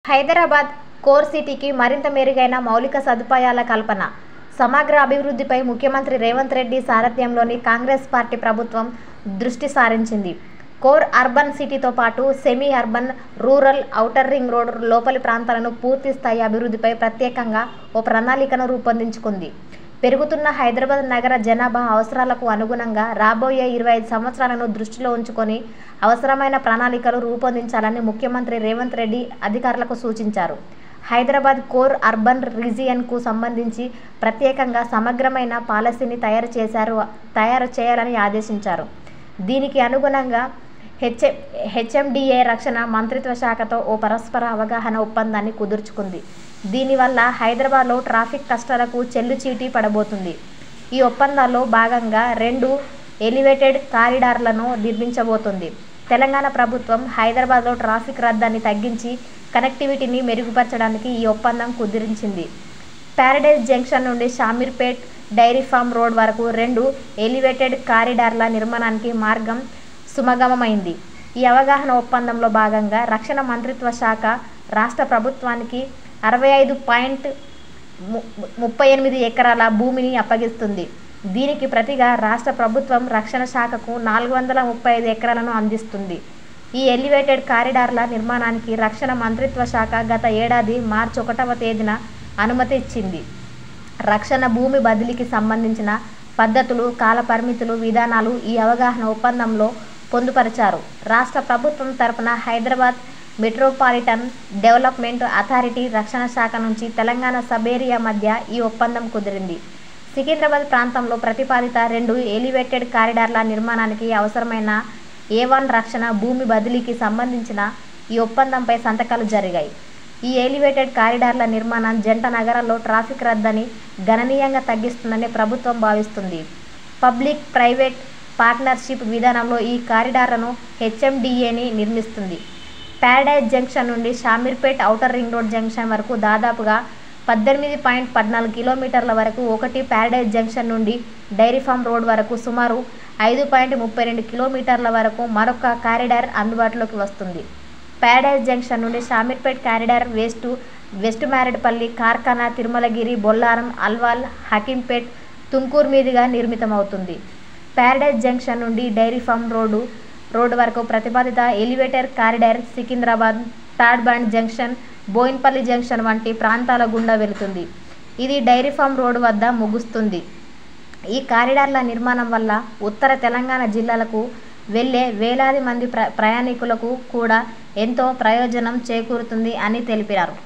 Hyderabad core సిటీకి మరింత మెరుగైన మౌలిక సదుపాయాల కల్పన, సమగ్ర అభివృద్ధిపై ముఖ్యమంత్రి రేవంత్ రెడ్డి సారథ్యంలోని కాంగ్రెస్ పార్టీ ప్రభుత్వం దృష్టి సారించింది. కోర్ అర్బన్ సిటీతో పాటు semi urban, rural, outer ring road లోపలి ప్రాంతాలను పూర్తి స్థాయి అభివృద్ధిపై ప్రత్యేకంగా ఓ ప్రణాళికను రూపొందించుకుంది. పెరుగుతున్న హైదరాబాద్ నగర జనాభా అవసరాలకు అనుగుణంగా రాబోయే 25 సంవత్సరాలను దృష్టిలో ఉంచుకొని అవసరమైన ప్రణాళికలు రూపొందించాలని ముఖ్యమంత్రి రేవంత్ రెడ్డి అధికారులకు సూచించారు. హైదరాబాద్ కోర్ అర్బన్ రీజియన్కు సంబంధించి ప్రత్యేకంగా సమగ్రమైన పాలసీని తయారు చేయాలని ఆదేశించారు. దీనికి అనుగుణంగా హెచ్ఎండిఏ రక్షణ మంత్రిత్వ శాఖతో ఓ పరస్పర అవగాహన ఒప్పందాన్ని కుదుర్చుకుంది. దీనివల్ల హైదరాబాద్లో ట్రాఫిక్ కష్టాలకు చెల్లుచీటీ పడబోతుంది. ఈ ఒప్పందాల్లో భాగంగా 2 ఎలివేటెడ్ కారిడార్లను నిర్మించబోతోంది. తెలంగాణ ప్రభుత్వం హైదరాబాద్లో ట్రాఫిక్ రద్దీని తగ్గించి కనెక్టివిటీని మెరుగుపరచడానికి ఈ ఒప్పందం కుదిరించింది. ప్యారడైజ్ జంక్షన్ నుండి షామీర్పేట్ డైరీ ఫామ్ రోడ్ వరకు 2 ఎలివేటెడ్ కారిడార్ల నిర్మాణానికి మార్గం సుగమమైంది. ఈ అవగాహన ఒప్పందంలో భాగంగా రక్షణ మంత్రిత్వ శాఖ రాష్ట్ర ప్రభుత్వానికి 65.38 ఎకరాల భూమిని అప్పగిస్తుంది. దీనికి ప్రతిగా రాష్ట్ర ప్రభుత్వం రక్షణ శాఖకు 435 ఎకరాలను అందిస్తుంది. ఈ ఎలివేటెడ్ కారిడార్ల నిర్మాణానికి రక్షణ మంత్రిత్వ శాఖ గత ఏడాది మార్చి 1వ తేదీన అనుమతి ఇచ్చింది. రక్షణ భూమి బదిలీకి సంబంధించిన పద్ధతులు, కాల పరిమితులు, విధానాలు ఈ అవగాహన ఒప్పందంలో పొందుపరిచారు. రాష్ట్ర ప్రభుత్వం తరపున హైదరాబాద్ మెట్రోపాలిటన్ డెవలప్మెంట్ అథారిటీ, రక్షణ శాఖ నుంచి తెలంగాణ సబ్ ఏరియా మధ్య ఈ ఒప్పందం కుదిరింది. సికింద్రాబాద్ ప్రాంతంలో ప్రతిపాదిత 2 ఎలివేటెడ్ కారిడార్ల నిర్మాణానికి అవసరమైన A1 రక్షణ భూమి బదిలీకి సంబంధించిన ఈ ఒప్పందంపై సంతకాలు జరిగాయి. ఈ ఎలివేటెడ్ కారిడార్ల నిర్మాణం జంట నగరాల్లో ట్రాఫిక్ రద్దీని గణనీయంగా తగ్గిస్తుందని ప్రభుత్వం భావిస్తుంది. పబ్లిక్ ప్రైవేట్ పార్ట్నర్షిప్ విధానంలో ఈ కారిడార్లను హెచ్ఎండిఏని నిర్మిస్తుంది. ప్యారడైజ్ జంక్షన్ నుండి Shamirpet outer ring road junction వరకు దాదాపుగా 18.14 కిలోమీటర్ల వరకు, 1 ప్యారడైజ్ జంక్షన్ నుండి డైరీ ఫామ్ రోడ్ వరకు సుమారు 5.32 కిలోమీటర్ల వరకు మరొక కారిడార్ అందుబాటులోకి వస్తుంది. ప్యారడైజ్ జంక్షన్ నుండి షామీర్పేట్ కారిడార్ వెస్ట్ మారేడుపల్లి, కార్ఖానా, తిరుమలగిరి, బొల్లారం, అల్వాల్, హకీంపేట్, తుంకూరు మీదుగా నిర్మితమవుతుంది. ప్యారడైజ్ జంక్షన్ నుండి డైరీ ఫామ్ రోడ్డు వరకు ప్రతిపాదిత elevated corridor Secunderabad, Tadbund junction, Bowenpally junction వంటి ప్రాంతాల గుండా వెళుతుంది. ఇది డైరీ ఫామ్ రోడ్డు వద్ద ముగుస్తుంది. ఈ కారిడార్ల నిర్మాణం వల్ల ఉత్తర తెలంగాణ జిల్లాలకు వెళ్లే వేలాది మంది ప్రయాణికులకు కూడా ఎంతో ప్రయోజనం చేకూరుతుంది అని తెలిపారు.